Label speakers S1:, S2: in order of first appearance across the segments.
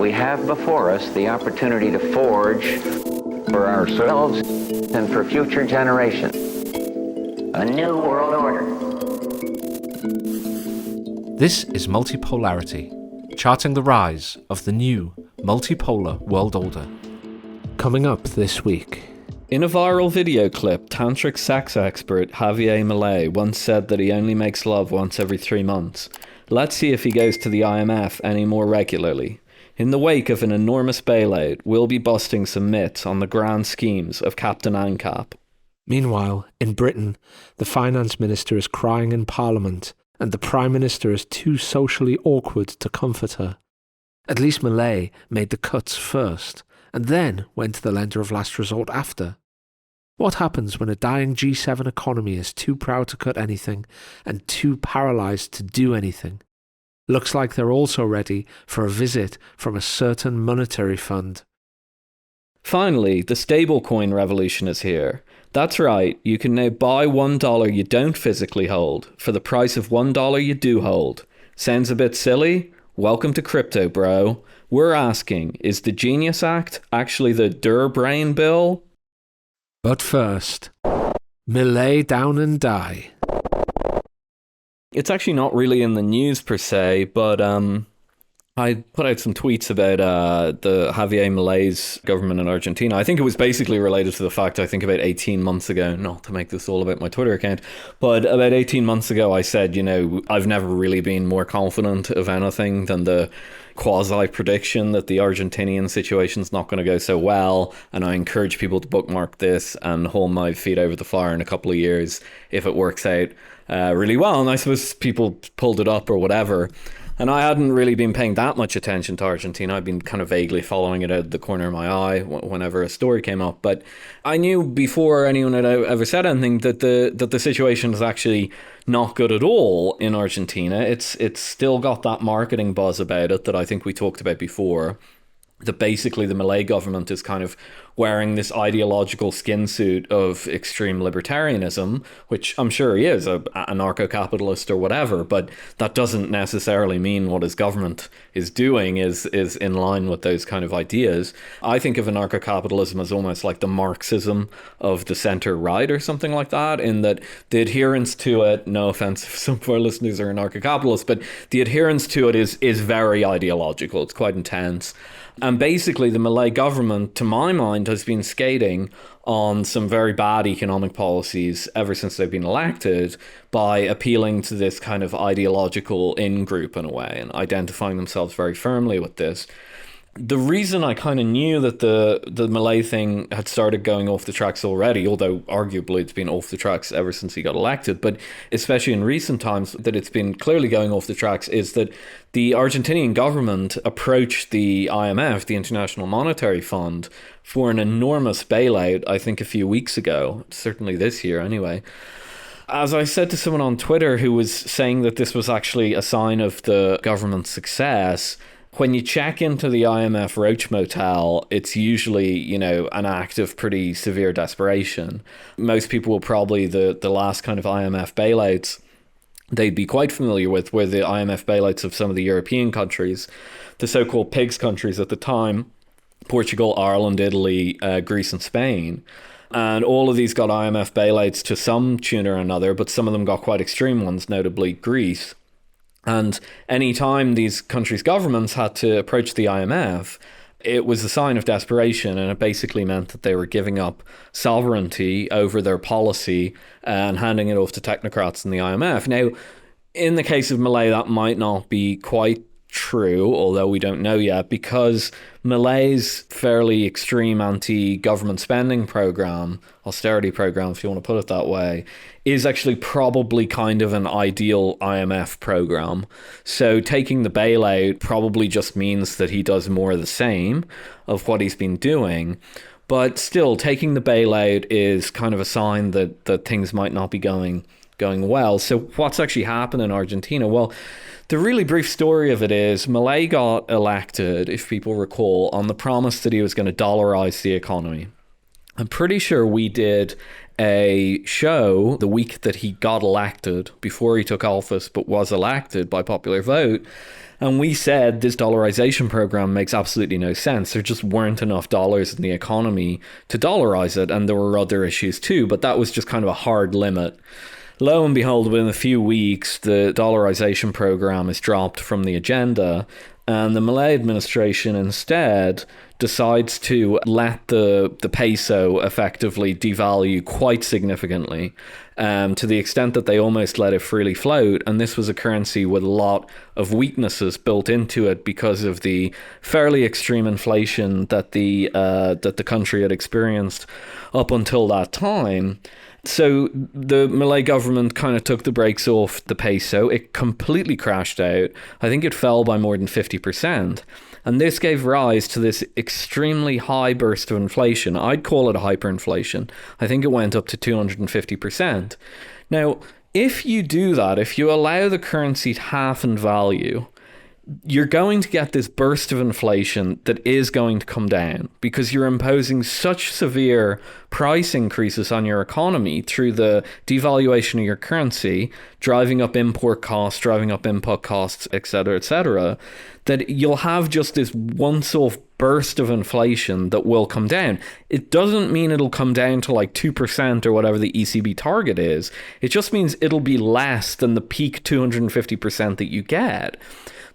S1: we have before us the opportunity to forge for ourselves and for future generations a new world order.
S2: This is Multipolarity, charting the rise of the new multipolar world order. Coming up this week.
S3: In a viral video clip, tantric sex expert Javier Milei once said that he only makes love once every 3 months. Let's see if he goes to the IMF any more regularly. In the wake of an enormous bailout, we'll be busting some myths on the grand schemes of Captain Ancap.
S2: Meanwhile, in Britain, the finance minister is crying in Parliament, and the Prime Minister is too socially awkward to comfort her. At least Milei made the cuts first, and then went to the lender of last resort after. What happens when a dying G7 economy is too proud to cut anything and too paralysed to do anything? Looks like they're also ready for a visit from a certain monetary fund.
S3: Finally, the stablecoin revolution is here. That's right, you can now buy $1 you don't physically hold for the price of $1 you do hold. Sounds a bit silly? Welcome to crypto, bro. We're asking, is the Genius Act actually the DURR BRAIN Bill?
S2: But first, Milei down and die.
S3: It's actually not really in the news per se, but I put out some tweets about the Javier Milei's government in Argentina. I think it was basically related to the fact, I think about 18 months ago, not to make this all about my Twitter account, but about 18 months ago I said, I've never really been more confident of anything than the quasi-prediction that the Argentinian situation's not going to go so well, and I encourage people to bookmark this and hold my feet over the fire in a couple of years if it works out really well. And I suppose people pulled it up or whatever. And I hadn't really been paying that much attention to Argentina. I'd been kind of vaguely following it out of the corner of my eye whenever a story came up. But I knew before anyone had ever said anything that the situation is actually not good at all in Argentina. It's still got that marketing buzz about it that I think we talked about before. That basically the Milei government is kind of wearing this ideological skin suit of extreme libertarianism, which I'm sure he is, a anarcho-capitalist or whatever, but that doesn't necessarily mean what his government is doing is in line with those kind of ideas. I think of anarcho-capitalism as almost like the Marxism of the centre-right or something like that, in that the adherence to it, no offense if some of our listeners are anarcho-capitalists, but the adherence to it is very ideological. It's quite intense. And basically the Milei government, to my mind, has been skating on some very bad economic policies ever since they've been elected by appealing to this kind of ideological in-group in a way and identifying themselves very firmly with this. The reason I kind of knew that the Milei thing had started going off the tracks already, although arguably it's been off the tracks ever since he got elected, but especially in recent times that it's been clearly going off the tracks, is that the Argentinian government approached the IMF, the International Monetary Fund, for an enormous bailout, I think a few weeks ago, certainly this year anyway. As I said to someone on Twitter who was saying that this was actually a sign of the government's success, when you check into the IMF Roach Motel, it's usually, an act of pretty severe desperation. Most people will probably, the last kind of IMF bailouts they'd be quite familiar with were the IMF bailouts of some of the European countries, the so-called PIGS countries at the time, Portugal, Ireland, Italy, Greece and Spain. And all of these got IMF bailouts to some tune or another, but some of them got quite extreme ones, notably Greece. And any time these countries' governments had to approach the IMF, it was a sign of desperation, and it basically meant that they were giving up sovereignty over their policy and handing it off to technocrats in the IMF. Now, in the case of Milei, that might not be quite true, although we don't know yet, because Milei's fairly extreme anti-government spending program, austerity program, if you want to put it that way, is actually probably kind of an ideal IMF program. So taking the bailout probably just means that he does more of the same of what he's been doing. But still, taking the bailout is kind of a sign that things might not be going well. So what's actually happened in Argentina? Well, the really brief story of it is Milei got elected, if people recall, on the promise that he was going to dollarize the economy. I'm pretty sure we did a show the week that he got elected, before he took office, but was elected by popular vote. And we said this dollarization program makes absolutely no sense. There just weren't enough dollars in the economy to dollarize it. And there were other issues too, but that was just kind of a hard limit. Lo and behold, within a few weeks, the dollarization program is dropped from the agenda. And the Milei administration instead decides to let the peso effectively devalue quite significantly, to the extent that they almost let it freely float. And this was a currency with a lot of weaknesses built into it because of the fairly extreme inflation that the country had experienced up until that time. So the Milei government kind of took the brakes off the peso. It completely crashed out. I think it fell by more than 50%. And this gave rise to this extremely high burst of inflation. I'd call it a hyperinflation. I think it went up to 250%. Now, if you do that, if you allow the currency to half in value, you're going to get this burst of inflation that is going to come down because you're imposing such severe price increases on your economy through the devaluation of your currency, driving up import costs, driving up input costs, etc., that you'll have just this once-off burst of inflation that will come down. It doesn't mean it'll come down to like 2% or whatever the ECB target is. It just means it'll be less than the peak 250% that you get.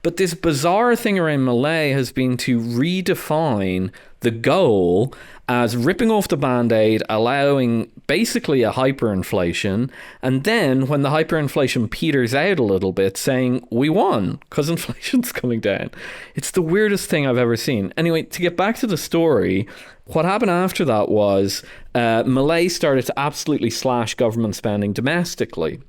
S3: But this bizarre thing around Milei has been to redefine the goal as ripping off the Band-Aid, allowing basically a hyperinflation, and then when the hyperinflation peters out a little bit, saying, we won, because inflation's coming down. It's the weirdest thing I've ever seen. Anyway, to get back to the story, what happened after that was Milei started to absolutely slash government spending domestically.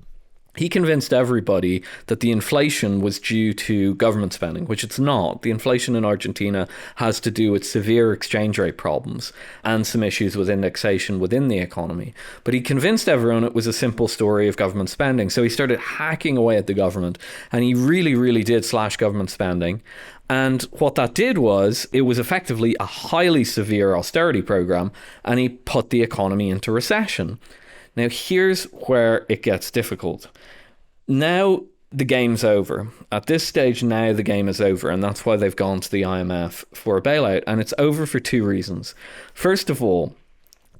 S3: He convinced everybody that the inflation was due to government spending, which it's not. The inflation in Argentina has to do with severe exchange rate problems and some issues with indexation within the economy. But he convinced everyone it was a simple story of government spending. So he started hacking away at the government, and he really, really did slash government spending. And what that did was, it was effectively a highly severe austerity program, and he put the economy into recession. Now, here's where it gets difficult. Now the game's over. At this stage, now the game is over, and that's why they've gone to the IMF for a bailout. And it's over for two reasons. First of all,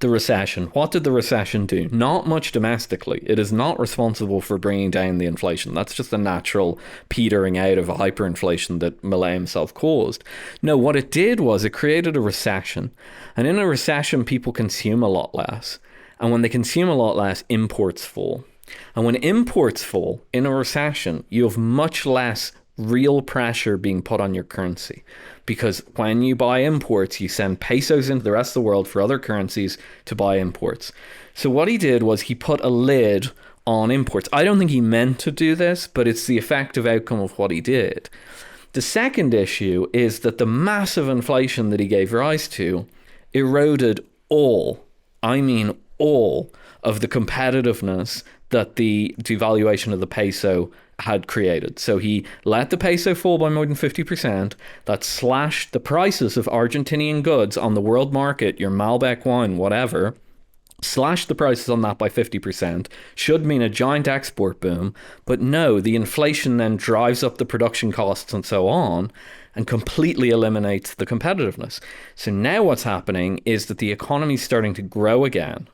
S3: the recession. What did the recession do? Not much domestically. It is not responsible for bringing down the inflation. That's just a natural petering out of a hyperinflation that Milei himself caused. No, what it did was it created a recession. And in a recession, people consume a lot less. And when they consume a lot less, imports fall. And when imports fall in a recession, you have much less real pressure being put on your currency. Because when you buy imports, you send pesos into the rest of the world for other currencies to buy imports. So what he did was he put a lid on imports. I don't think he meant to do this, but it's the effective outcome of what he did. The second issue is that the massive inflation that he gave rise to eroded all of the competitiveness that the devaluation of the peso had created. So he let the peso fall by more than 50%. That slashed the prices of Argentinian goods on the world market, your Malbec wine, whatever, slashed the prices on that by 50%, should mean a giant export boom. But no, the inflation then drives up the production costs and so on, and completely eliminates the competitiveness. So now what's happening is that the economy is starting to grow again,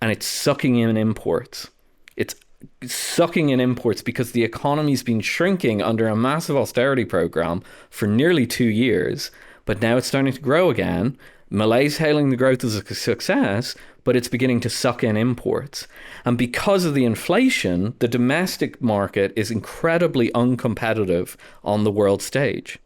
S3: and it's sucking in imports. It's sucking in imports because the economy's been shrinking under a massive austerity program for nearly 2 years, but now it's starting to grow again. Malay's hailing the growth as a success, but it's beginning to suck in imports. And because of the inflation, the domestic market is incredibly uncompetitive on the world stage.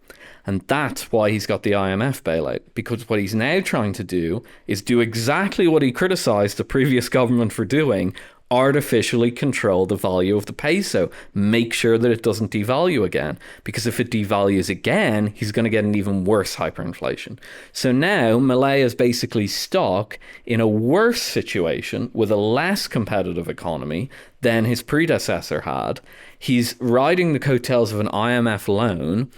S3: And that's why he's got the IMF bailout, because what he's now trying to do is do exactly what he criticized the previous government for doing: artificially control the value of the peso, make sure that it doesn't devalue again, because if it devalues again, he's going to get an even worse hyperinflation. So now Milei is basically stuck in a worse situation with a less competitive economy than his predecessor had. He's riding the coattails of an IMF loan,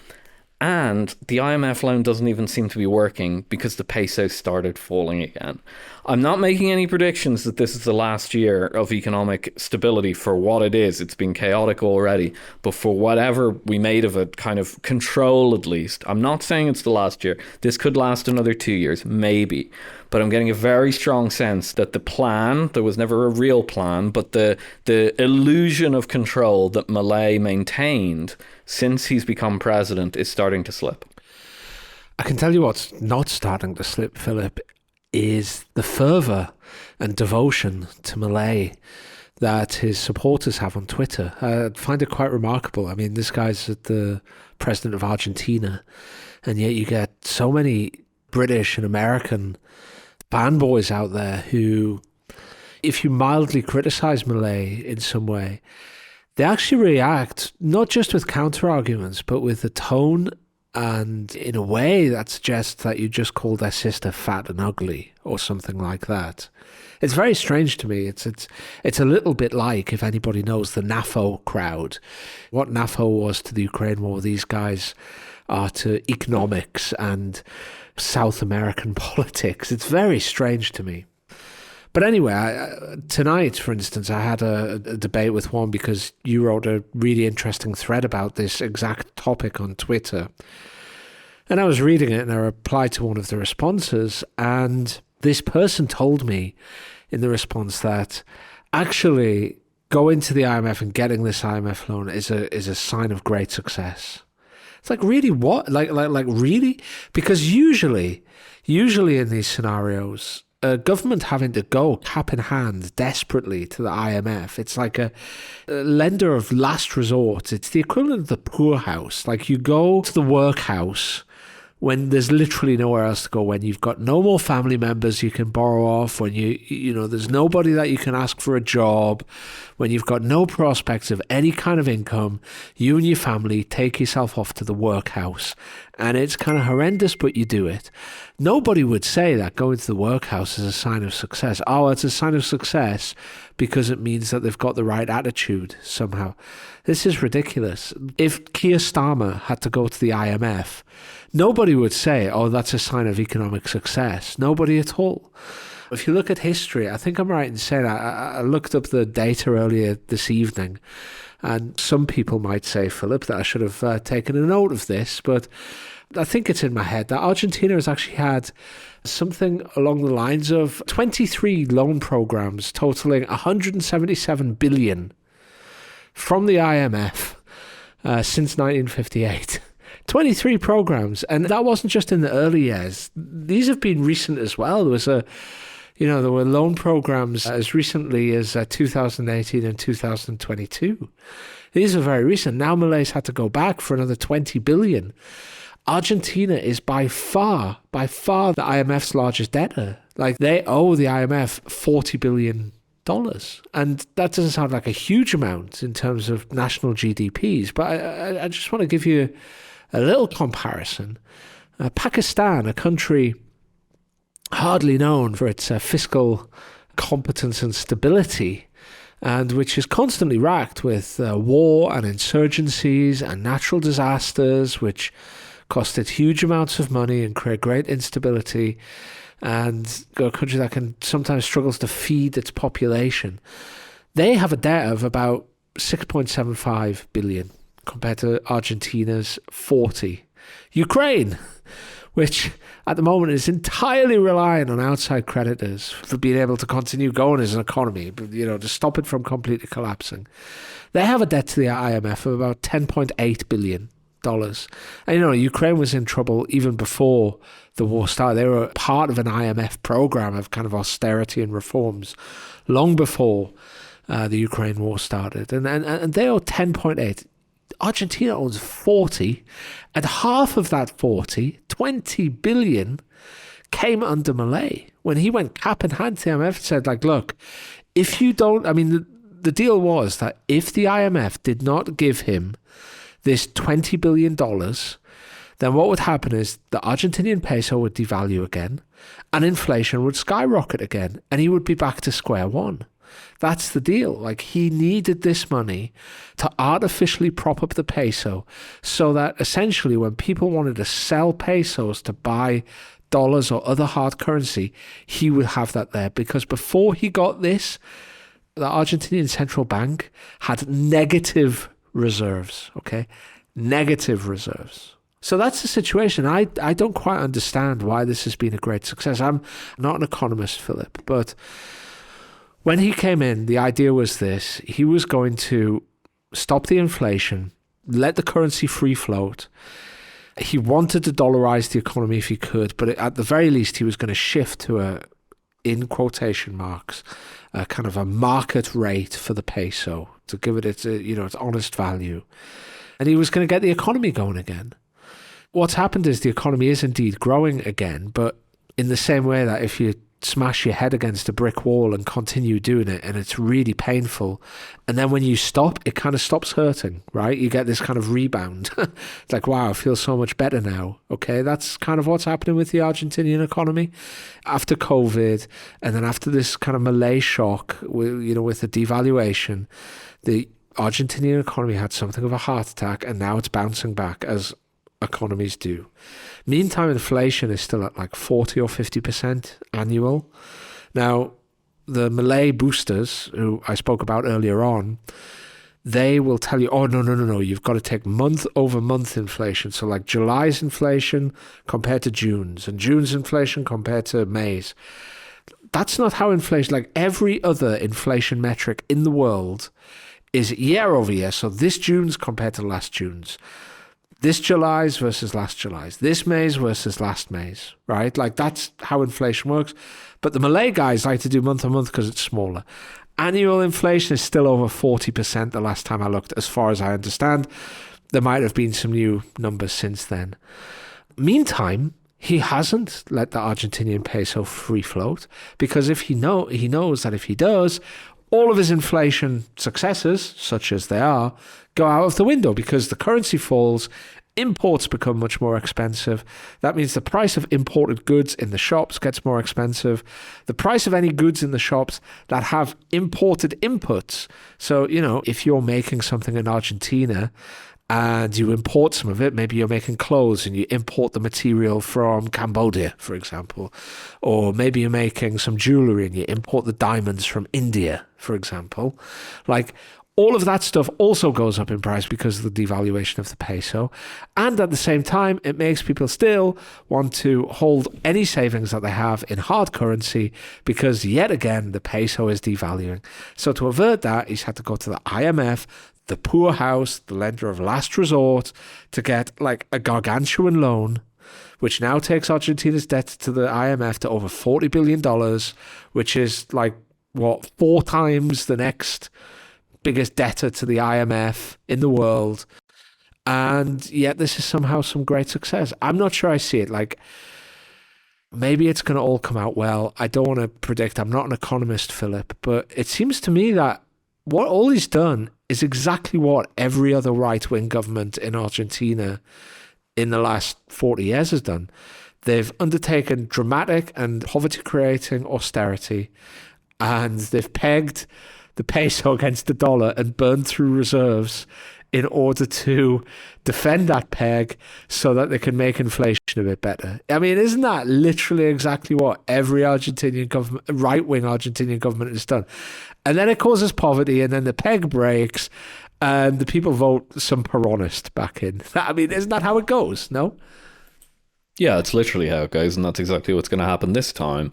S3: And the IMF loan doesn't even seem to be working because the peso started falling again. I'm not making any predictions that this is the last year of economic stability for what it is. It's been chaotic already. But for whatever we made of it, kind of control at least, I'm not saying it's the last year. This could last another 2 years, maybe. But I'm getting a very strong sense that the plan, there was never a real plan, but the illusion of control that Milei maintained since he's become president is starting to slip.
S2: I can tell you what's not starting to slip, Philip, is the fervour and devotion to Milei that his supporters have on Twitter. I find it quite remarkable. I mean, this guy's the president of Argentina, and yet you get so many British and American fanboys out there who, if you mildly criticise Milei in some way, they actually react not just with counter-arguments, but with the tone and in a way that suggests that you just called their sister fat and ugly or something like that. It's very strange to me. It's a little bit like, if anybody knows, the NAFO crowd. What NAFO was to the Ukraine war, these guys are to economics and South American politics. It's very strange to me. But anyway, tonight, for instance, I had a debate with one because you wrote a really interesting thread about this exact topic on Twitter. And I was reading it and I replied to one of the responses, and this person told me in the response that actually going to the IMF and getting this IMF loan is a sign of great success. It's like, really, what? Like really? Because usually in these scenarios, a government having to go cap in hand desperately to the IMF, it's like a lender of last resort. It's the equivalent of the poorhouse. Like, you go to the workhouse when there's literally nowhere else to go, when you've got no more family members you can borrow off, when you know there's nobody that you can ask for a job, when you've got no prospects of any kind of income, you and your family take yourself off to the workhouse. And it's kind of horrendous, but you do it. Nobody would say that going to the workhouse is a sign of success. Oh, it's a sign of success because it means that they've got the right attitude somehow. This is ridiculous. If Keir Starmer had to go to the IMF, nobody would say, oh, that's a sign of economic success. Nobody at all. If you look at history, I think I'm right in saying I looked up the data earlier this evening, and some people might say, Philip, that I should have taken a note of this, but I think it's in my head that Argentina has actually had something along the lines of 23 loan programs totaling 177 billion from the IMF since 1958. 23 programs, and that wasn't just in the early years. These have been recent as well. There were loan programs as recently as 2018 and 2022. These are very recent. Now Malay's had to go back for another 20 billion. Argentina is by far the IMF's largest debtor. Like, they owe the IMF $40 billion. And that doesn't sound like a huge amount in terms of national GDPs, but I just want to give you a little comparison. Pakistan, a country hardly known for its fiscal competence and stability, and which is constantly racked with war and insurgencies and natural disasters, which costed huge amounts of money and create great instability, and a country that can sometimes struggles to feed its population. They have a debt of about 6.75 billion compared to Argentina's 40. Ukraine, which at the moment is entirely reliant on outside creditors for being able to continue going as an economy, to stop it from completely collapsing. They have a debt to the IMF of about $10.8 billion. And Ukraine was in trouble even before the war started. They were part of an IMF program of kind of austerity and reforms long before the Ukraine war started. And they owe 10.8. Argentina owns 40, and half of that 40, 20 billion, came under Milei. When he went cap in hand to the IMF and said, look, if you don't, the deal was that if the IMF did not give him this $20 billion, then what would happen is the Argentinian peso would devalue again and inflation would skyrocket again and he would be back to square one. That's the deal. Like, he needed this money to artificially prop up the peso so that essentially when people wanted to sell pesos to buy dollars or other hard currency, he would have that there. Because before he got this, the Argentinian central bank had negative reserves, okay? Negative reserves. So that's the situation. I don't quite understand why this has been a great success. I'm not an economist, Philip, but when he came in, the idea was this. He was going to stop the inflation, let the currency free float. He wanted to dollarize the economy if he could, but at the very least, he was going to shift to a, in quotation marks, a kind of a market rate for the peso to give it its, its honest value. And he was going to get the economy going again. What's happened is the economy is indeed growing again, but in the same way that if you smash your head against a brick wall and continue doing it and it's really painful, and then when you stop, it kind of stops hurting, right? You get this kind of rebound. It's like, wow, I feel so much better now. Okay, that's kind of what's happening with the Argentinian economy after COVID, and then after this kind of Malay shock, with the devaluation, the Argentinian economy had something of a heart attack, and now it's bouncing back as economies do. Meantime, inflation is still at like 40 or 50% annual. Now, the Malay boosters, who I spoke about earlier on, they will tell you, oh, no, you've got to take month-over-month inflation. So like July's inflation compared to June's, and June's inflation compared to May's. That's not how inflation, like every other inflation metric in the world, is year over year. So this June's compared to last June's. This July's versus last July's. This May's versus last May's, right? Like, that's how inflation works. But the Malay guys like to do month on month because it's smaller. Annual inflation is still over 40% the last time I looked, as far as I understand. There might have been some new numbers since then. Meantime, he hasn't let the Argentinian peso free float, because if he knows that if he does, all of his inflation successes, such as they are, go out of the window because the currency falls, imports become much more expensive. That means the price of imported goods in the shops gets more expensive. The price of any goods in the shops that have imported inputs. So, if you're making something in Argentina and you import some of it, maybe you're making clothes and you import the material from Cambodia, for example. Or maybe you're making some jewelry and you import the diamonds from India, for example. Like, all of that stuff also goes up in price because of the devaluation of the peso. And at the same time, it makes people still want to hold any savings that they have in hard currency because, yet again, the peso is devaluing. So to avert that, he's had to go to the IMF, the poor house, the lender of last resort, to get like a gargantuan loan, which now takes Argentina's debt to the IMF to over $40 billion, which is like, 4 times the next biggest debtor to the IMF in the world. And yet this is somehow some great success. I'm not sure I see it. Like, maybe it's going to all come out well. I don't want to predict. I'm not an economist, Philip, but it seems to me that what all he's done is exactly what every other right-wing government in Argentina in the last 40 years has done. They've undertaken dramatic and poverty-creating austerity, and they've pegged the peso against the dollar and burned through reserves in order to defend that peg so that they can make inflation a bit better. I mean, isn't that literally exactly what every Argentinian government, right-wing Argentinian government has done? And then it causes poverty, and then the peg breaks, and the people vote some Peronist back in. I mean, isn't that how it goes? No?
S3: Yeah, it's literally how it goes, and that's exactly what's going to happen this time.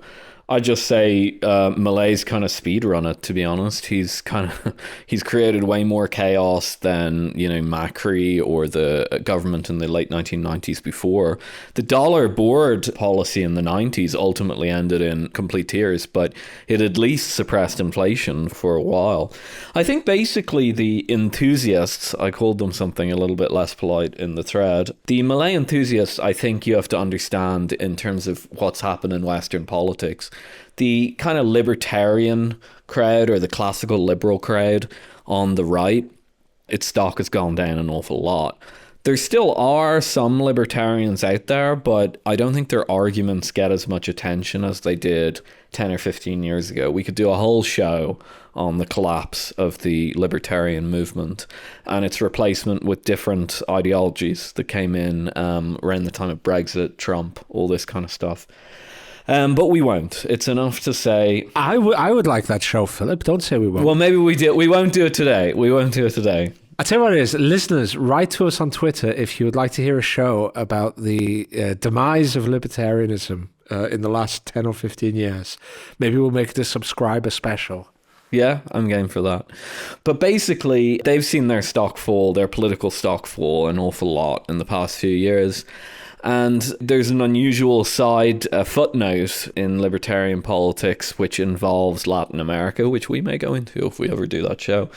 S3: I just say Malay's kind of speedrun it, to be honest. He's created way more chaos than, Macri or the government in the late 1990s before. The dollar board policy in the 90s ultimately ended in complete tears, but it at least suppressed inflation for a while. I think basically the enthusiasts, I called them something a little bit less polite in the thread, the Malay enthusiasts, I think you have to understand in terms of what's happened in Western politics. The kind of libertarian crowd or the classical liberal crowd on the right, its stock has gone down an awful lot. There still are some libertarians out there, but I don't think their arguments get as much attention as they did 10 or 15 years ago. We could do a whole show on the collapse of the libertarian movement and its replacement with different ideologies that came in around the time of Brexit, Trump, all this kind of stuff. But we won't. It's enough to say...
S2: I would like that show, Philip. Don't say we won't.
S3: Well, maybe we do. We won't do it today. We won't do it today.
S2: I'll tell you what it is. Listeners, write to us on Twitter if you would like to hear a show about the demise of libertarianism in the last 10 or 15 years. Maybe we'll make it a subscriber special.
S3: Yeah, I'm game for that. But basically, they've seen their stock fall, their political stock fall an awful lot in the past few years. And there's an unusual side footnote in libertarian politics, which involves Latin America, which we may go into if we ever do that show.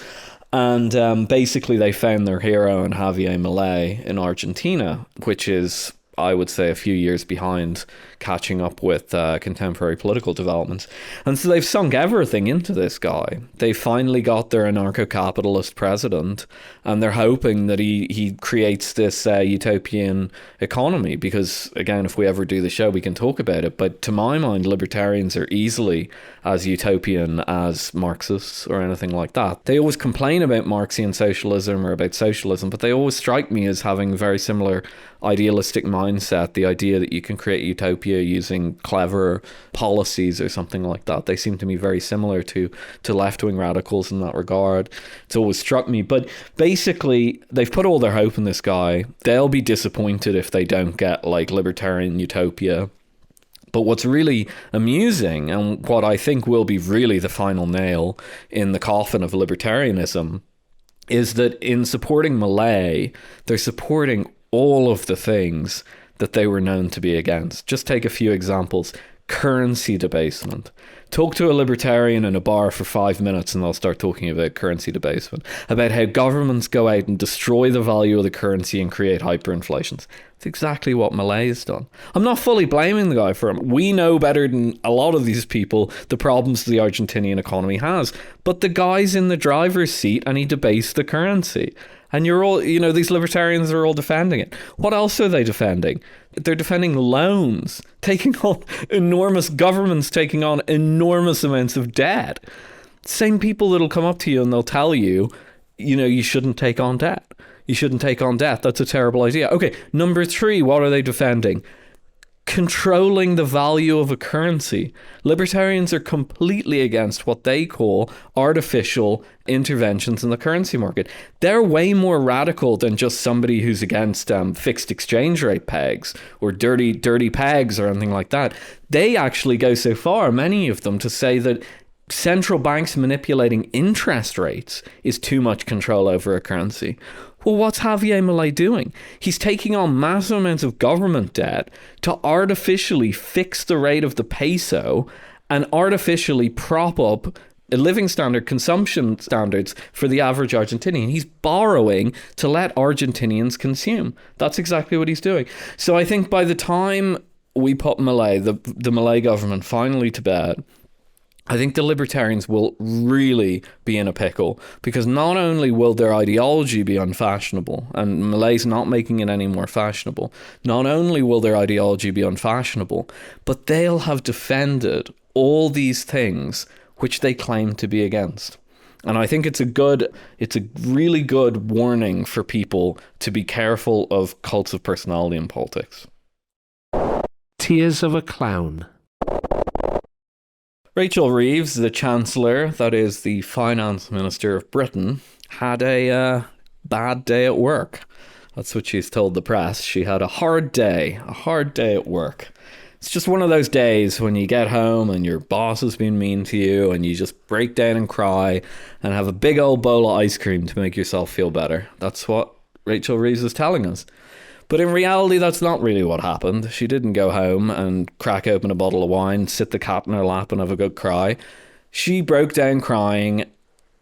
S3: And basically, they found their hero in Javier Milei in Argentina, which is, I would say, a few years behind catching up with contemporary political developments. And so they've sunk everything into this guy. They finally got their anarcho-capitalist president, and they're hoping that he creates this utopian economy. Because, again, if we ever do the show, we can talk about it. But to my mind, libertarians are easily as utopian as Marxists or anything like that. They always complain about Marxian socialism or about socialism, but they always strike me as having very similar idealistic mindset, the idea that you can create utopia using clever policies or something like that. They seem to me very similar to left-wing radicals in that regard. It's always struck me. But basically, they've put all their hope in this guy. They'll be disappointed if they don't get like libertarian utopia. But what's really amusing, and what I think will be really the final nail in the coffin of libertarianism, is that in supporting Milei, they're supporting all of the things that they were known to be against. Just take a few examples. Currency debasement. Talk to a libertarian in a bar for 5 minutes and they'll start talking about currency debasement, about how governments go out and destroy the value of the currency and create hyperinflations. It's exactly what Milei has done. I'm not fully blaming the guy for it. We know better than a lot of these people the problems the Argentinian economy has. But the guy's in the driver's seat and he debased the currency. And you're all, these libertarians are all defending it. What else are they defending? They're defending loans, taking on governments taking on enormous amounts of debt. Same people that'll come up to you and they'll tell you, you shouldn't take on debt. You shouldn't take on debt. That's a terrible idea. Okay, number 3, what are they defending? Controlling the value of a currency. Libertarians are completely against what they call artificial interventions in the currency market. They're way more radical than just somebody who's against fixed exchange rate pegs or dirty pegs or anything like that. They actually go so far, many of them, to say that central banks manipulating interest rates is too much control over a currency. Well, what's Javier Milei doing? He's taking on massive amounts of government debt to artificially fix the rate of the peso and artificially prop up a living standard, consumption standards for the average Argentinian. He's borrowing to let Argentinians consume. That's exactly what he's doing. So I think by the time we put Milei, the Milei government, finally to bed, I think the libertarians will really be in a pickle, because not only will their ideology be unfashionable, and Milei's not making it any more fashionable, not only will their ideology be unfashionable, but they'll have defended all these things which they claim to be against. And I think it's a really good warning for people to be careful of cults of personality in politics.
S2: Tears of a clown.
S3: Rachel Reeves, the Chancellor, that is the Finance Minister of Britain, had a bad day at work. That's what she's told the press. She had a hard day at work. It's just one of those days when you get home and your boss has been mean to you and you just break down and cry and have a big old bowl of ice cream to make yourself feel better. That's what Rachel Reeves is telling us. But in reality, that's not really what happened. She didn't go home and crack open a bottle of wine, sit the cat in her lap and have a good cry. She broke down crying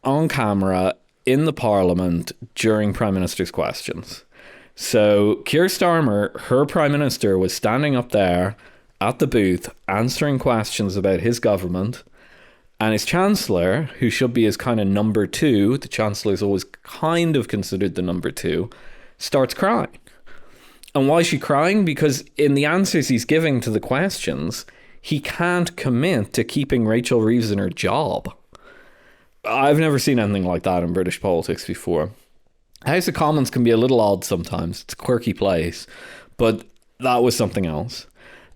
S3: on camera in the Parliament during Prime Minister's questions. So Keir Starmer, her Prime Minister, was standing up there at the booth answering questions about his government, and his Chancellor, who should be his kind of number 2, the Chancellor is always kind of considered the number 2, starts crying. And why is she crying? Because in the answers he's giving to the questions, he can't commit to keeping Rachel Reeves in her job. I've never seen anything like that in British politics before. House of Commons can be a little odd sometimes. It's a quirky place. But that was something else.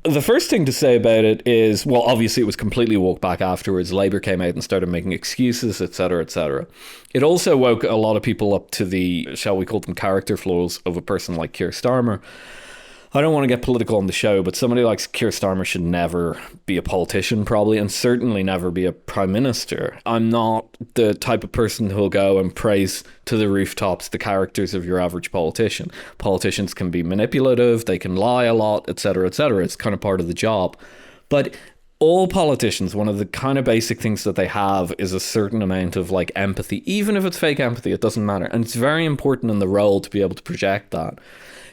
S3: The first thing to say about it is, well, obviously it was completely walked back afterwards. Labour came out and started making excuses, etc., etc. It also woke a lot of people up to the, shall we call them, character flaws of a person like Keir Starmer. I don't want to get political on the show, but somebody like Keir Starmer should never be a politician, probably, and certainly never be a prime minister. I'm not the type of person who'll go and praise to the rooftops the characters of your average politician. Politicians can be manipulative, they can lie a lot, etc., etc. It's kind of part of the job. But all politicians, one of the kind of basic things that they have is a certain amount of like empathy. Even if it's fake empathy, it doesn't matter. And it's very important in the role to be able to project that.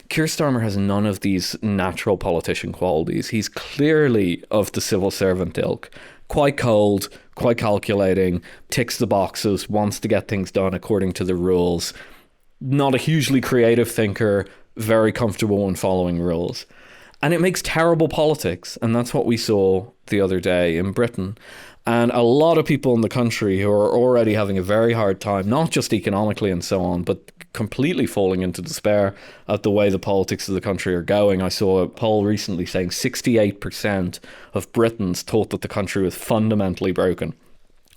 S3: Keir Starmer has none of these natural politician qualities. He's clearly of the civil servant ilk. Quite cold, quite calculating, ticks the boxes, wants to get things done according to the rules. Not a hugely creative thinker, very comfortable in following rules. And it makes terrible politics. And that's what we saw the other day in Britain. And a lot of people in the country who are already having a very hard time, not just economically and so on, but completely falling into despair at the way the politics of the country are going. I saw a poll recently saying 68% of Britons thought that the country was fundamentally broken.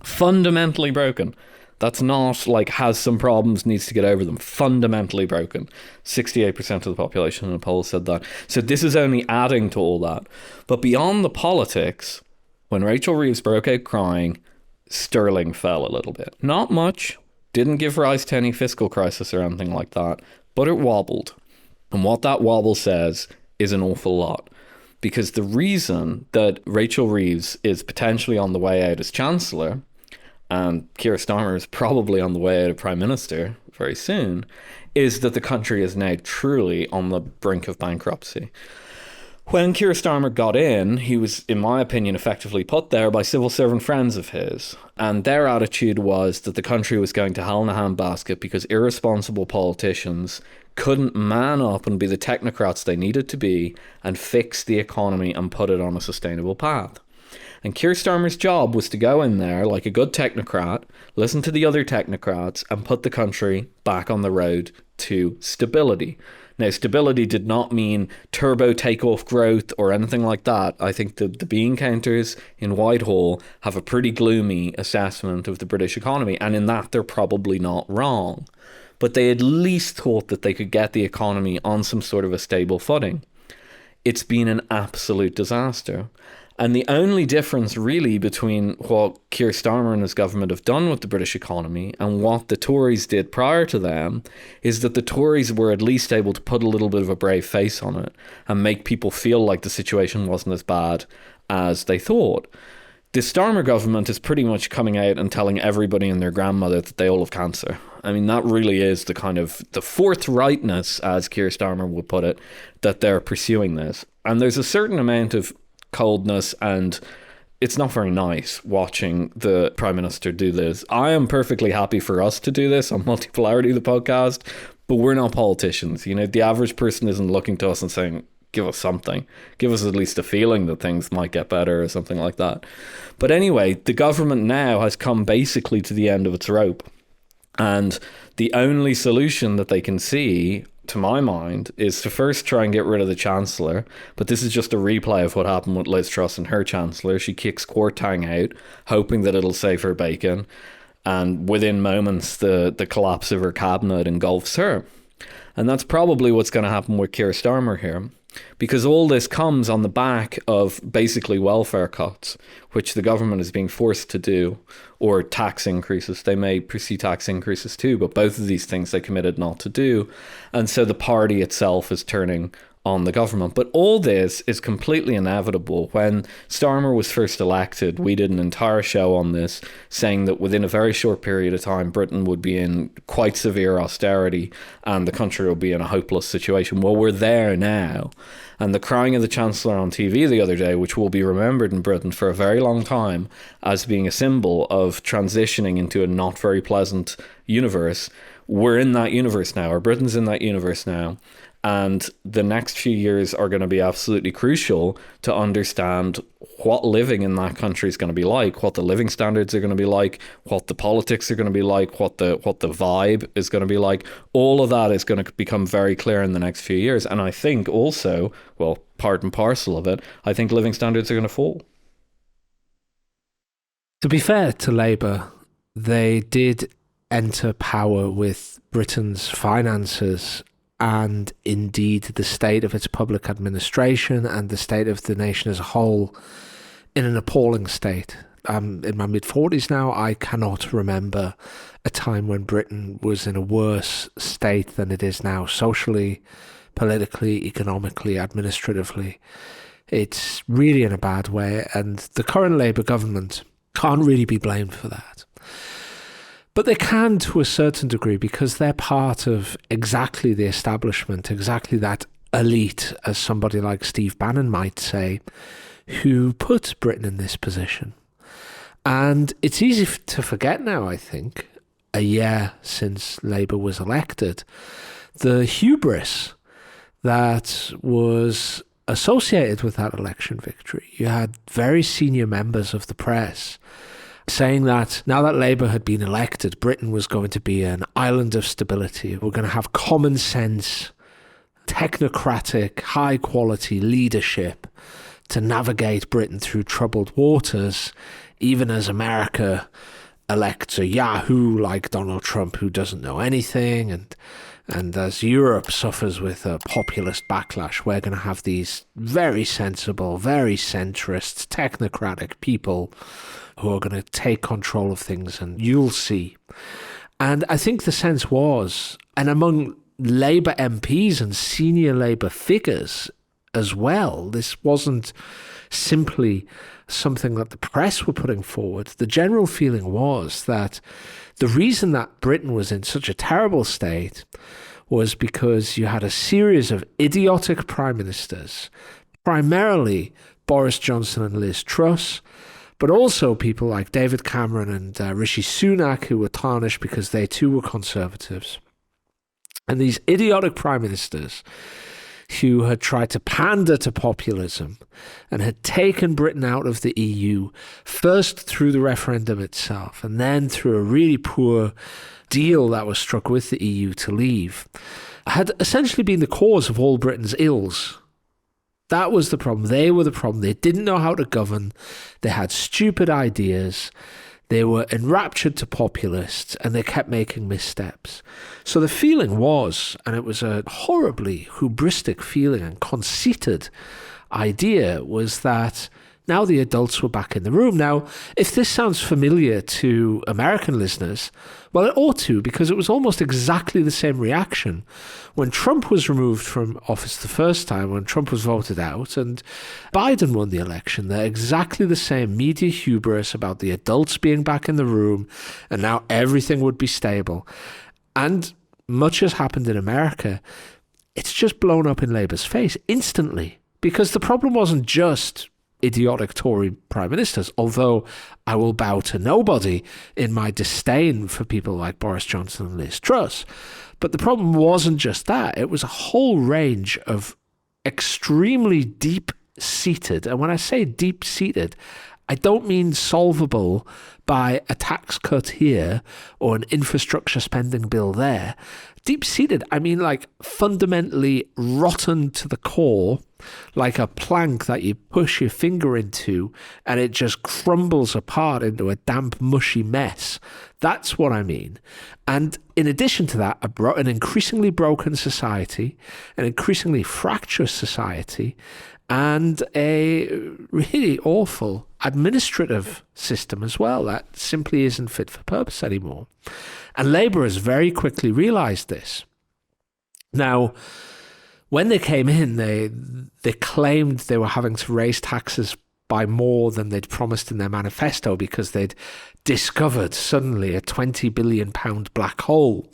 S3: Fundamentally broken. That's not like has some problems, needs to get over them. Fundamentally broken. 68% of the population in a poll said that. So this is only adding to all that. But beyond the politics, when Rachel Reeves broke out crying, sterling fell a little bit. Not much. Didn't give rise to any fiscal crisis or anything like that, but it wobbled. And what that wobble says is an awful lot. Because the reason that Rachel Reeves is potentially on the way out as Chancellor, and Keir Starmer is probably on the way out as Prime Minister very soon, is that the country is now truly on the brink of bankruptcy. When Keir Starmer got in, he was, in my opinion, effectively put there by civil servant friends of his. And their attitude was that the country was going to hell in a handbasket because irresponsible politicians couldn't man up and be the technocrats they needed to be and fix the economy and put it on a sustainable path. And Keir Starmer's job was to go in there like a good technocrat, listen to the other technocrats, and put the country back on the road to stability. Now, stability did not mean turbo takeoff growth or anything like that. I think the bean counters in Whitehall have a pretty gloomy assessment of the British economy, and in that they're probably not wrong. But they at least thought that they could get the economy on some sort of a stable footing. It's been an absolute disaster. And the only difference really between what Keir Starmer and his government have done with the British economy and what the Tories did prior to them is that the Tories were at least able to put a little bit of a brave face on it and make people feel like the situation wasn't as bad as they thought. The Starmer government is pretty much coming out and telling everybody and their grandmother that they all have cancer. I mean, that really is the kind of the forthrightness, as Keir Starmer would put it, that they're pursuing this. And there's a certain amount of coldness, and it's not very nice watching the Prime Minister do this. I am perfectly happy for us to do this on Multipolarity, the podcast, but we're not politicians. You know, the average person isn't looking to us and saying, give us something. Give us at least a feeling that things might get better or something like that. But anyway, the government now has come basically to the end of its rope. And the only solution that they can see, to my mind, is to first try and get rid of the Chancellor. But this is just a replay of what happened with Liz Truss and her Chancellor. She kicks Kwarteng out, hoping that it'll save her bacon. And within moments, the collapse of her cabinet engulfs her. And that's probably what's going to happen with Keir Starmer here. Because all this comes on the back of basically welfare cuts, which the government is being forced to do, or tax increases. They may pursue tax increases too, but both of these things they committed not to do. And so the party itself is turning on the government. But all this is completely inevitable. When Starmer was first elected, we did an entire show on this, saying that within a very short period of time, Britain would be in quite severe austerity and the country will be in a hopeless situation. Well, we're there now. And the crying of the Chancellor on TV the other day, which will be remembered in Britain for a very long time as being a symbol of transitioning into a not very pleasant universe, we're in that universe now, or Britain's in that universe now. And the next few years are going to be absolutely crucial to understand what living in that country is going to be like, what the living standards are going to be like, what the politics are going to be like, what the vibe is going to be like. All of that is going to become very clear in the next few years. And I think also, well, part and parcel of it, I think living standards are going to fall.
S2: To be fair to Labour, they did enter power with Britain's finances and indeed the state of its public administration and the state of the nation as a whole in an appalling state. I'm in my mid-40s now. I cannot remember a time when Britain was in a worse state than it is now, socially, politically, economically, administratively. It's really in a bad way, and the current Labour government can't really be blamed for that. But they can to a certain degree because they're part of exactly the establishment, exactly that elite, as somebody like Steve Bannon might say, who put Britain in this position. And it's easy to forget now, I think, a year since Labour was elected, the hubris that was associated with that election victory. You had very senior members of the press saying that now that Labour had been elected, Britain was going to be an island of stability. We're going to have common sense, technocratic, high-quality leadership to navigate Britain through troubled waters, even as America elects a yahoo like Donald Trump who doesn't know anything, and as Europe suffers with a populist backlash, we're going to have these very sensible, very centrist, technocratic people who are going to take control of things, and you'll see. And I think the sense was, and among Labour MPs and senior Labour figures as well, this wasn't simply something that the press were putting forward. The general feeling was that the reason that Britain was in such a terrible state was because you had a series of idiotic prime ministers, primarily Boris Johnson and Liz Truss, but also people like David Cameron and Rishi Sunak, who were tarnished because they too were Conservatives. And these idiotic prime ministers who had tried to pander to populism and had taken Britain out of the EU, first through the referendum itself and then through a really poor deal that was struck with the EU to leave, had essentially been the cause of all Britain's ills. That was the problem. They were the problem. They didn't know how to govern. They had stupid ideas. They were enraptured to populists, and they kept making missteps. So the feeling was, and it was a horribly hubristic feeling and conceited idea, was that now the adults were back in the room. Now, if this sounds familiar to American listeners, well, it ought to, because it was almost exactly the same reaction when Trump was removed from office the first time, when Trump was voted out and Biden won the election. They're exactly the same media hubris about the adults being back in the room and now everything would be stable. And much has happened in America. It's just blown up in Labour's face instantly, because the problem wasn't just idiotic Tory prime ministers, although I will bow to nobody in my disdain for people like Boris Johnson and Liz Truss. But the problem wasn't just that. It was a whole range of extremely deep-seated, and when I say deep-seated, I don't mean solvable by a tax cut here or an infrastructure spending bill there. Deep-seated, I mean like fundamentally rotten to the core, like a plank that you push your finger into and it just crumbles apart into a damp, mushy mess. That's what I mean. And in addition to that, an increasingly broken society, an increasingly fractious society, and a really awful administrative system as well that simply isn't fit for purpose anymore. And Labour has very quickly realised this. Now, when they came in, they claimed they were having to raise taxes by more than they'd promised in their manifesto because they'd discovered suddenly a £20 billion black hole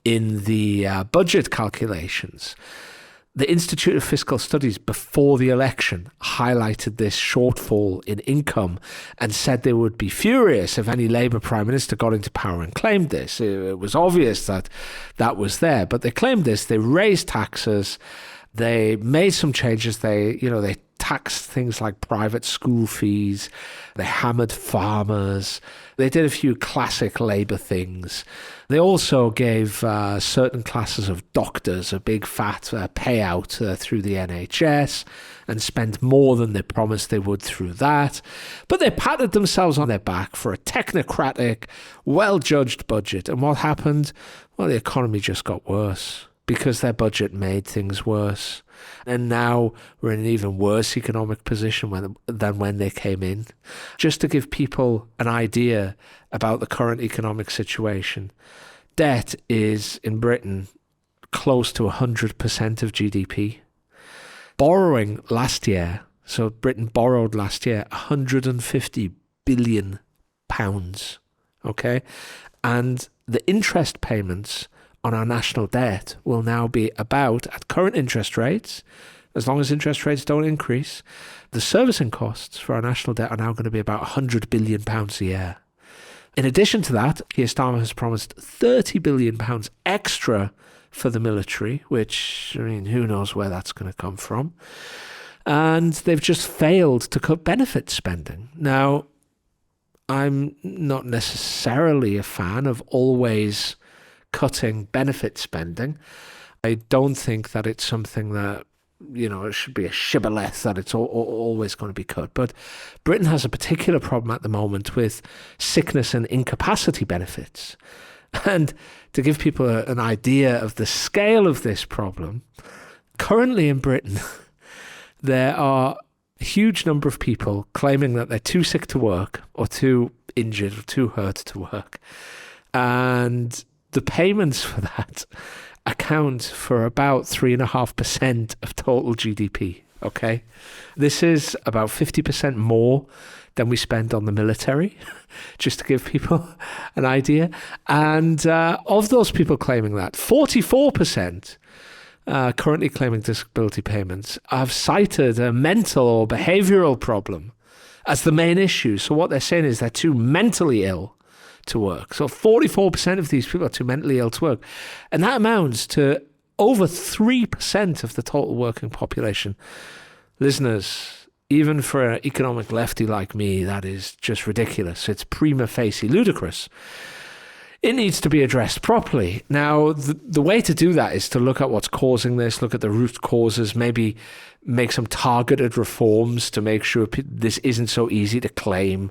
S2: in the budget calculations. The Institute of Fiscal Studies, before the election, highlighted this shortfall in income and said they would be furious if any Labour Prime Minister got into power and claimed this. It was obvious that that was there, but they claimed this. They raised taxes. They made some changes. They taxed things like private school fees. They hammered farmers. They did a few classic Labour things. They also gave certain classes of doctors a big fat payout through the NHS and spent more than they promised they would through that. But they patted themselves on their back for a technocratic, well-judged budget. And what happened? Well, the economy just got worse because their budget made things worse. And now we're in an even worse economic position than when they came in. Just to give people an idea about the current economic situation, debt is, in Britain, close to 100% of GDP. Borrowing last year, so Britain borrowed last year £150 billion, okay? And the interest payments on our national debt will now be about, at current interest rates, as long as interest rates don't increase, the servicing costs for our national debt are now going to be about £100 billion a year. In addition to that, Keir Starmer has promised £30 billion extra for the military, which, I mean, who knows where that's going to come from. And they've just failed to cut benefit spending. Now, I'm not necessarily a fan of always cutting benefit spending. I don't think that it's something that, it should be a shibboleth that it's always going to be cut. But Britain has a particular problem at the moment with sickness and incapacity benefits. And to give people an idea of the scale of this problem, currently in Britain, there are a huge number of people claiming that they're too sick to work or too injured or too hurt to work. And the payments for that account for about 3.5% of total GDP, okay? This is about 50% more than we spend on the military, just to give people an idea. And of those people claiming that, 44% currently claiming disability payments have cited a mental or behavioural problem as the main issue. So what they're saying is they're too mentally ill to work. So 44% of these people are too mentally ill to work. And that amounts to over 3% of the total working population. Listeners, even for an economic lefty like me, that is just ridiculous. It's prima facie ludicrous. It needs to be addressed properly. Now, the way to do that is to look at what's causing this, look at the root causes, maybe make some targeted reforms to make sure this isn't so easy to claim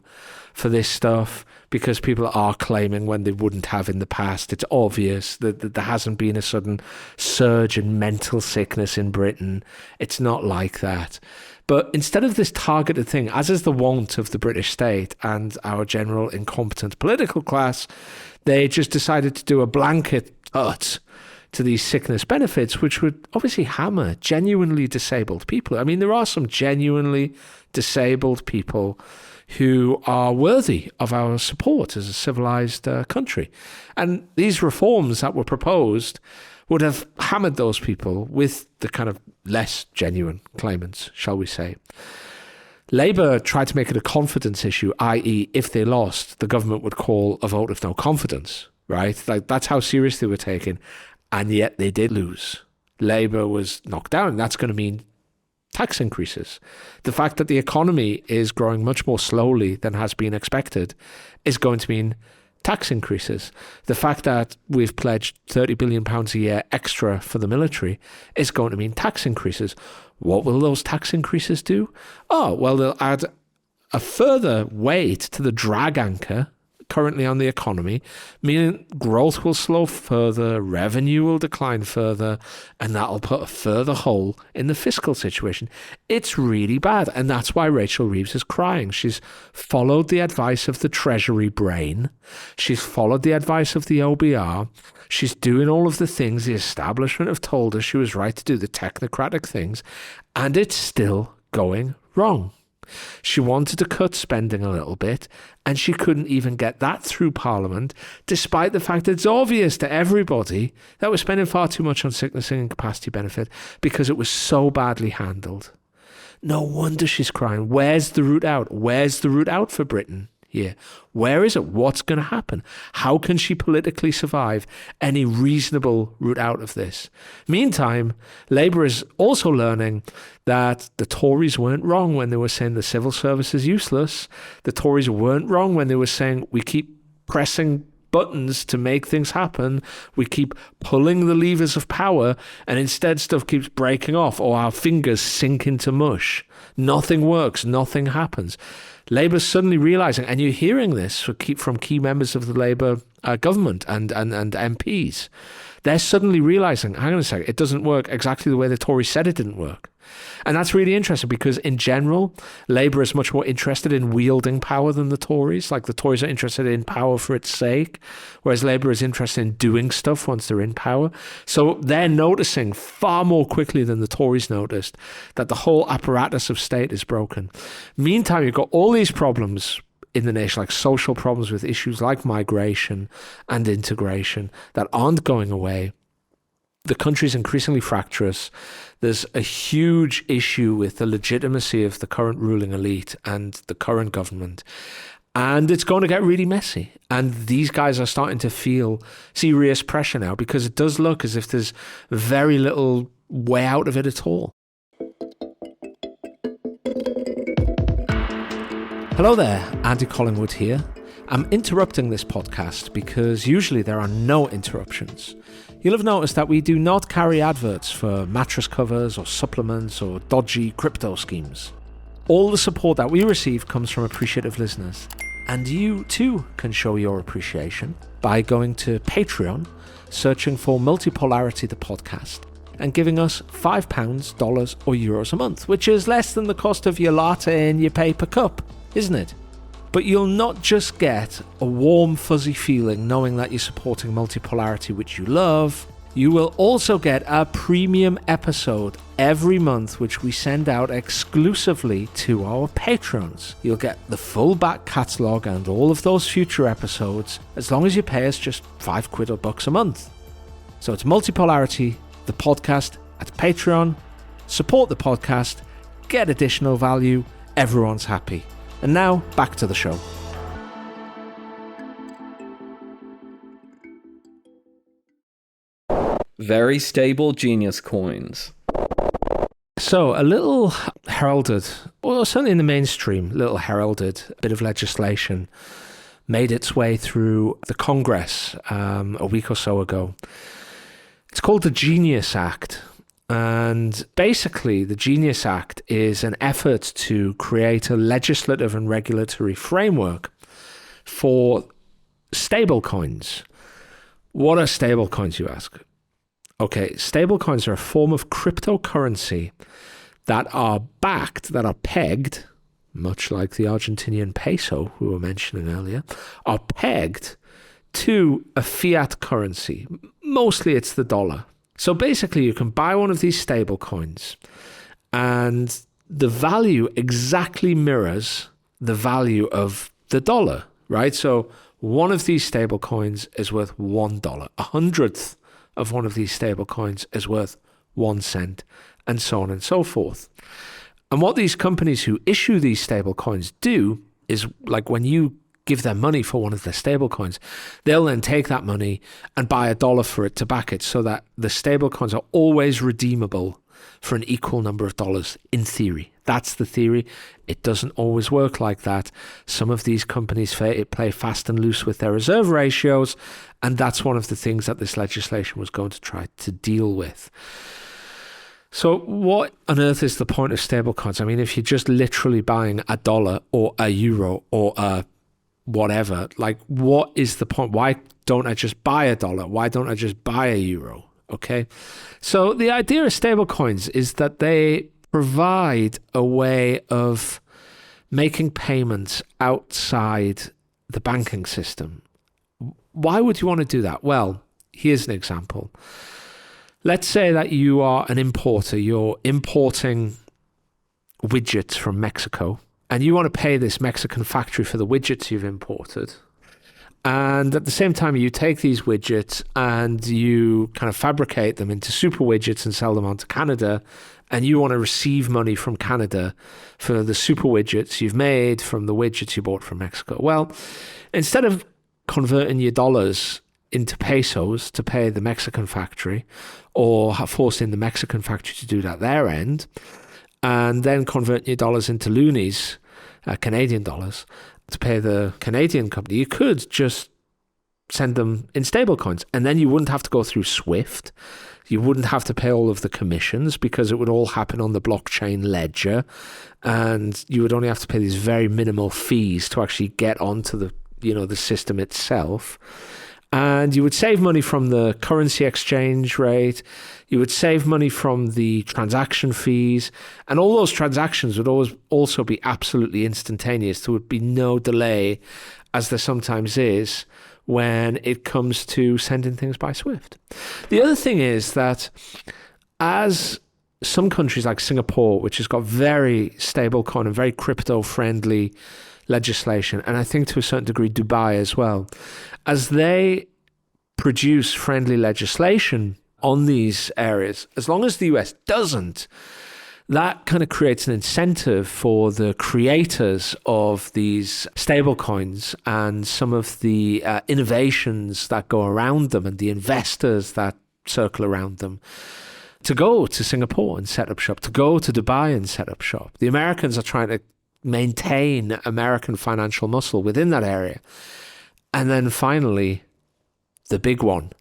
S2: for this stuff, because people are claiming when they wouldn't have in the past. It's obvious that there hasn't been a sudden surge in mental sickness in Britain. It's not like that. But instead of this targeted thing, as is the wont of the British state and our general incompetent political class, they just decided to do a blanket cut to these sickness benefits, which would obviously hammer genuinely disabled people. I mean, there are some genuinely disabled people who are worthy of our support as a civilized country. And these reforms that were proposed would have hammered those people with the kind of less genuine claimants, shall we say. Labour tried to make it a confidence issue, i.e. if they lost, the government would call a vote of no confidence, right? Like, that's how serious they were taken. And yet they did lose. Labour was knocked down. That's going to mean tax increases. The fact that the economy is growing much more slowly than has been expected is going to mean tax increases. The fact that we've pledged £30 billion a year extra for the military is going to mean tax increases. What will those tax increases do? Oh, well, they'll add a further weight to the drag anchor currently on the economy, meaning growth will slow further, revenue will decline further, and that'll put a further hole in the fiscal situation. It's really bad, and that's why Rachel Reeves is crying. She's followed the advice of the Treasury brain. She's followed the advice of the OBR. She's doing all of the things the establishment have told her she was right to do, the technocratic things, and it's still going wrong. She wanted to cut spending a little bit, and she couldn't even get that through Parliament, despite the fact that it's obvious to everybody that we're spending far too much on sickness and incapacity benefit because it was so badly handled. No wonder she's crying. Where's the route out? Where's the route out for Britain here? Where is it? What's going to happen? How can she politically survive any reasonable route out of this? Meantime, Labour is also learning that the Tories weren't wrong when they were saying the civil service is useless. The Tories weren't wrong when they were saying we keep pressing buttons to make things happen. We keep pulling the levers of power, and instead stuff keeps breaking off, or our fingers sink into mush. Nothing works. Nothing happens. Labour's suddenly realising, and you're hearing this from key members of the Labour government and MPs. They're suddenly realising, hang on a second, it doesn't work exactly the way the Tories said it didn't work. And that's really interesting because in general, Labour is much more interested in wielding power than the Tories. Like the Tories are interested in power for its sake, whereas Labour is interested in doing stuff once they're in power. So they're noticing far more quickly than the Tories noticed that the whole apparatus of state is broken. Meantime, you've got all these problems in the nation, like social problems with issues like migration and integration that aren't going away. The country's increasingly fractious. There's a huge issue with the legitimacy of the current ruling elite and the current government. And it's going to get really messy. And these guys are starting to feel serious pressure now because it does look as if there's very little way out of it at all. Hello there, Andy Collingwood here. I'm interrupting this podcast because usually there are no interruptions. You'll have noticed that we do not carry adverts for mattress covers or supplements or dodgy crypto schemes. All the support that we receive comes from appreciative listeners. And you too can show your appreciation by going to Patreon, searching for Multipolarity the podcast, and giving us £5, dollars or euros a month, which is less than the cost of your latte and your paper cup, isn't it? But you'll not just get a warm, fuzzy feeling knowing that you're supporting Multipolarity, which you love. You will also get a premium episode every month, which we send out exclusively to our patrons. You'll get the full back catalogue and all of those future episodes, as long as you pay us just £5 or bucks a month. So it's Multipolarity, the podcast, at Patreon. Support the podcast, get additional value, everyone's happy. And now, back to the show.
S3: Very stable genius coins.
S2: So, a little heralded, well, certainly in the mainstream, little heralded bit of legislation made its way through the Congress a week or so ago. It's called the Genius Act. And basically, the Genius Act is an effort to create a legislative and regulatory framework for stablecoins. What are stablecoins, you ask? Okay, stablecoins are a form of cryptocurrency that are backed, that are pegged, much like the Argentinian peso we were mentioning earlier, are pegged to a fiat currency. Mostly it's the dollar. So basically, you can buy one of these stable coins and the value exactly mirrors the value of the dollar, right? So one of these stable coins is worth $1. 1/100th of one of these stable coins is worth 1 cent, and so on and so forth. And what these companies who issue these stable coins do is, like, when you give them money for one of their stable coins, they'll then take that money and buy $1 for it to back it, so that the stable coins are always redeemable for an equal number of dollars, in theory. That's the theory. It doesn't always work like that. Some of these companies play fast and loose with their reserve ratios, and that's one of the things that this legislation was going to try to deal with. So what on earth is the point of stablecoins? I mean, if you're just literally buying $1 or a euro or a whatever, like, what is the point? Why don't I just buy $1? Why don't I just buy a euro? Okay. So the idea of stablecoins is that they provide a way of making payments outside the banking system. Why would you want to do that? Well, here's an example. Let's say that you are an importer. You're importing widgets from Mexico, and you want to pay this Mexican factory for the widgets you've imported. And at the same time, you take these widgets and you kind of fabricate them into super widgets and sell them on to Canada. And you want to receive money from Canada for the super widgets you've made from the widgets you bought from Mexico. Well, instead of converting your dollars into pesos to pay the Mexican factory, or forcing the Mexican factory to do that their end, and then converting your dollars into loonies, Canadian dollars, to pay the Canadian company, you could just send them in stablecoins. And then you wouldn't have to go through SWIFT. You wouldn't have to pay all of the commissions because it would all happen on the blockchain ledger. And you would only have to pay these very minimal fees to actually get onto the system itself. And you would save money from the currency exchange rate. You would save money from the transaction fees. And all those transactions would always also be absolutely instantaneous. There would be no delay, as there sometimes is when it comes to sending things by SWIFT. The other thing is that as some countries like Singapore, which has got very stablecoin and very crypto-friendly legislation, and I think to a certain degree Dubai as well, as they produce friendly legislation on these areas, as long as the US doesn't, that kind of creates an incentive for the creators of these stablecoins and some of the innovations that go around them and the investors that circle around them to go to Singapore and set up shop, to go to Dubai and set up shop. The Americans are trying to maintain American financial muscle within that area. And then finally, the big one.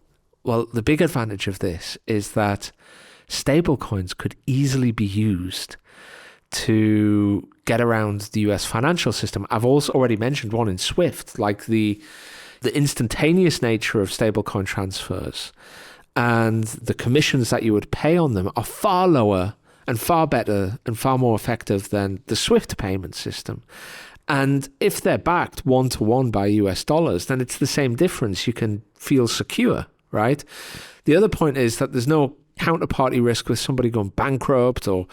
S2: Well, the big advantage of this is that stablecoins could easily be used to get around the US financial system. I've also already mentioned one in SWIFT, like the instantaneous nature of stablecoin transfers and the commissions that you would pay on them are far lower and far better and far more effective than the SWIFT payment system. And if they're backed one-to-one by US dollars, then it's the same difference. You can feel secure, right? The other point is that there's no counterparty risk with somebody going bankrupt or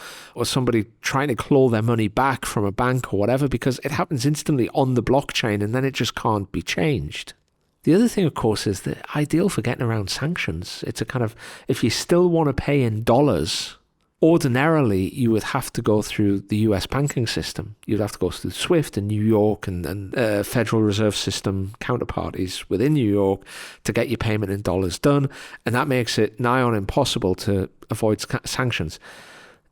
S2: somebody trying to claw their money back from a bank or whatever, because it happens instantly on the blockchain and then it just can't be changed. The other thing, of course, is the ideal for getting around sanctions. It's a kind of, if you still want to pay in dollars, ordinarily you would have to go through the US banking system. You'd have to go through SWIFT in New York and Federal Reserve System counterparties within New York to get your payment in dollars done. And that makes it nigh on impossible to avoid sanctions.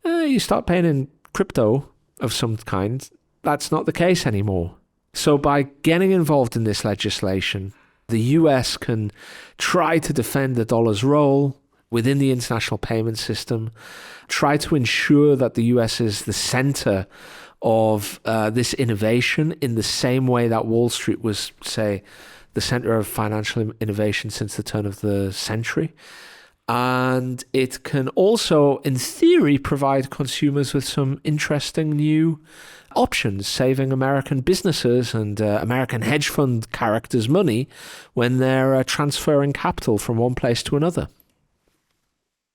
S2: You start paying in crypto of some kind, that's not the case anymore. So by getting involved in this legislation, the US can try to defend the dollar's role within the international payment system, try to ensure that the US is the center of this innovation in the same way that Wall Street was, say, the center of financial innovation since the turn of the century. And it can also, in theory, provide consumers with some interesting new options, saving American businesses and American hedge fund characters money when they're transferring capital from one place to another.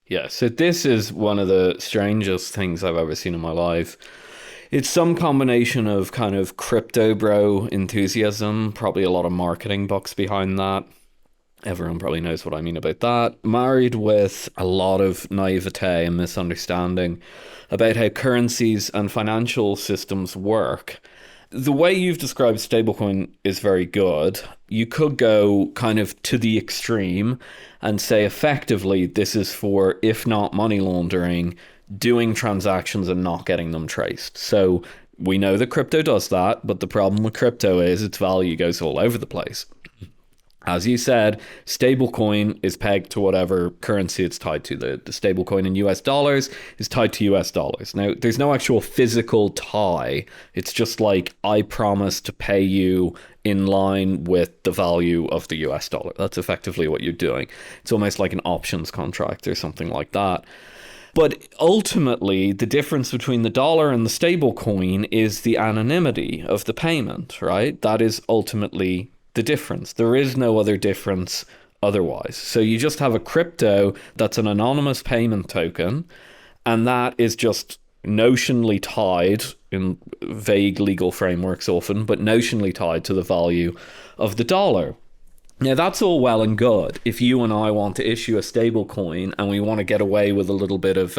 S3: Yeah, so this is one of the strangest things I've ever seen in my life. It's some combination of kind of crypto bro enthusiasm, probably a lot of marketing bucks behind that. Everyone probably knows what I mean about that. Married with a lot of naivete and misunderstanding about how currencies and financial systems work. The way you've described stablecoin is very good. You could go kind of to the extreme and say effectively this is for, if not money laundering, doing transactions and not getting them traced. So we know that crypto does that, but the problem with crypto is its value goes all over the place. As you said, stablecoin is pegged to whatever currency it's tied to. The stablecoin in US dollars is tied to US dollars. Now, there's no actual physical tie. It's just like, I promise to pay you in line with the value of the US dollar. That's effectively what you're doing. It's almost like an options contract or something like that. But ultimately, the difference between the dollar and the stablecoin is the anonymity of the payment, right? That is ultimately the difference. There is no other difference otherwise. So you just have a crypto that's an anonymous payment token, and that is just notionally tied in vague legal frameworks often, but notionally tied to the value of the dollar. Now, that's all well and good if you and I want to issue a stable coin and we want to get away with a little bit of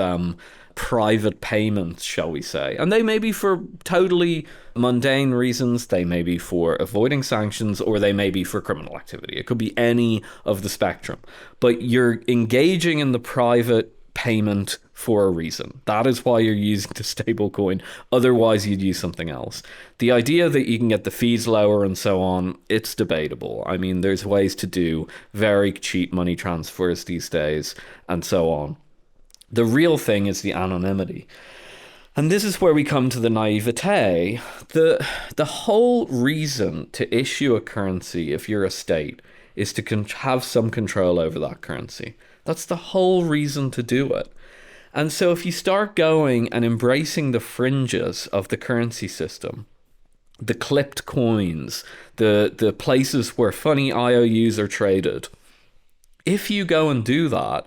S3: private payments, shall we say. And they may be for totally mundane reasons, they may be for avoiding sanctions, or they may be for criminal activity. It could be any of the spectrum. But you're engaging in the private payment for a reason. That is why you're using the stablecoin. Otherwise, you'd use something else. The idea that you can get the fees lower and so on, it's debatable. I mean, there's ways to do very cheap money transfers these days and so on. The real thing is the anonymity. And this is where we come to the naivete. The whole reason to issue a currency, if you're a state, is to have some control over that currency. That's the whole reason to do it. And so if you start going and embracing the fringes of the currency system, the clipped coins, the places where funny IOUs are traded, if you go and do that,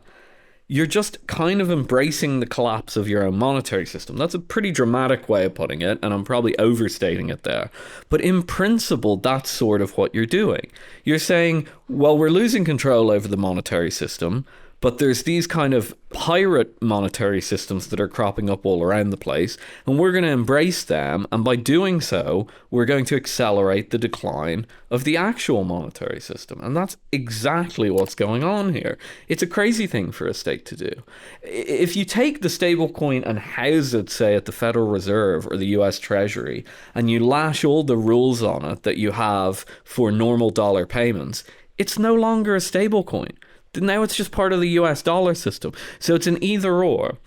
S3: you're just kind of embracing the collapse of your own monetary system. That's a pretty dramatic way of putting it, and I'm probably overstating it there. But in principle, that's sort of what you're doing. You're saying, well, we're losing control over the monetary system, but there's these kind of pirate monetary systems that are cropping up all around the place, and we're going to embrace them, and by doing so, we're going to accelerate the decline of the actual monetary system. And that's exactly what's going on here. It's a crazy thing for a state to do. If you take the stablecoin and house it, say, at the Federal Reserve or the US Treasury, and you lash all the rules on it that you have for normal dollar payments, it's no longer a stablecoin. Now it's just part of the US dollar system. So it's an either or.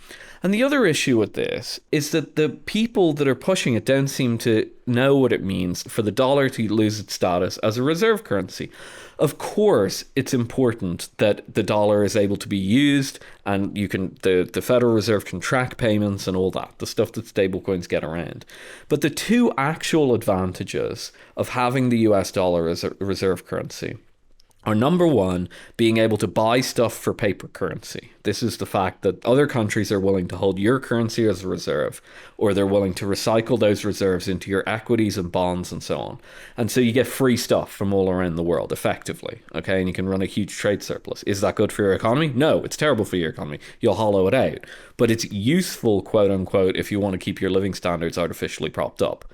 S3: And the other issue with this is that the people that are pushing it don't seem to know what it means for the dollar to lose its status as a reserve currency. Of course, it's important that the dollar is able to be used, and the Federal Reserve can track payments and all that, the stuff that stablecoins get around. But the two actual advantages of having the US dollar as a reserve currency are, number one, being able to buy stuff for paper currency. This is the fact that other countries are willing to hold your currency as a reserve, or they're willing to recycle those reserves into your equities and bonds and so on. And so you get free stuff from all around the world, effectively, okay? And you can run a huge trade surplus. Is that good for your economy? No, it's terrible for your economy. You'll hollow it out. But it's useful, quote unquote, if you want to keep your living standards artificially propped up.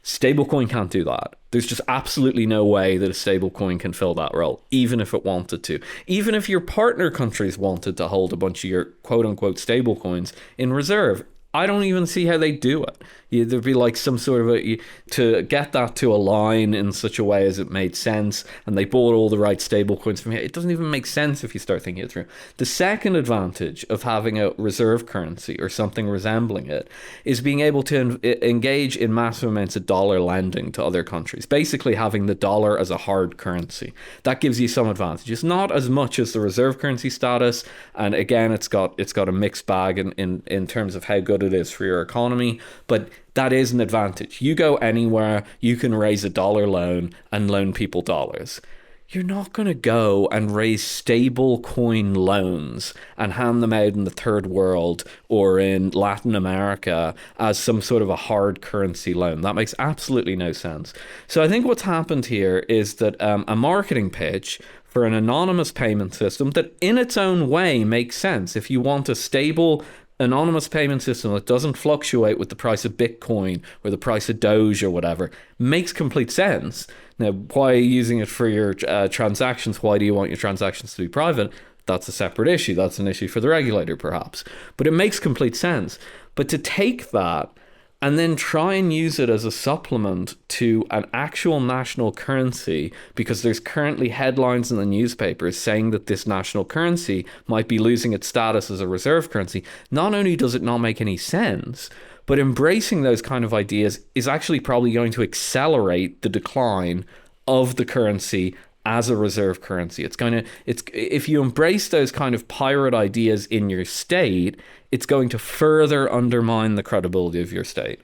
S3: Stablecoin can't do that. There's just absolutely no way that a stablecoin can fill that role, even if it wanted to. Even if your partner countries wanted to hold a bunch of your quote-unquote stablecoins in reserve, I don't even see how they do it. There'd be like some sort of to get that to align in such a way as it made sense, and they bought all the right stable coins from here. It doesn't even make sense if you start thinking it through. The second advantage of having a reserve currency or something resembling it is being able to engage in massive amounts of dollar lending to other countries. Basically having the dollar as a hard currency. That gives you some advantages. Not as much as the reserve currency status, and again, it's got a mixed bag in terms of how good it is for your economy, but that is an advantage. You go anywhere, you can raise a dollar loan and loan people dollars. You're not going to go and raise stable coin loans and hand them out in the third world or in Latin America as some sort of a hard currency loan. That makes absolutely no sense. So I think what's happened here is that a marketing pitch for an anonymous payment system that in its own way makes sense. If you want a stable anonymous payment system that doesn't fluctuate with the price of Bitcoin or the price of Doge or whatever, makes complete sense. Now, why are you using it for your transactions? Why do you want your transactions to be private? That's a separate issue. That's an issue for the regulator, perhaps. But it makes complete sense. But to take that and then try and use it as a supplement to an actual national currency, because there's currently headlines in the newspapers saying that this national currency might be losing its status as a reserve currency. Not only does it not make any sense, but embracing those kind of ideas is actually probably going to accelerate the decline of the currency as a reserve currency. If you embrace those kind of pirate ideas in your state, it's going to further undermine the credibility of your state.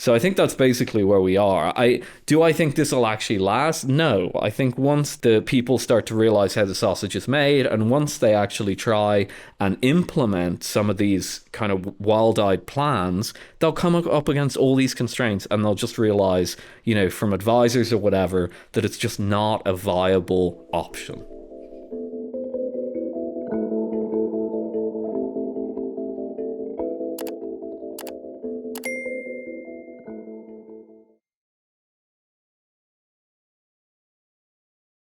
S3: So I think that's basically where we are. Do I think this will actually last? No. I think once the people start to realize how the sausage is made, and once they actually try and implement some of these kind of wild-eyed plans, they'll come up against all these constraints, and they'll just realize, from advisors or whatever, that it's just not a viable option.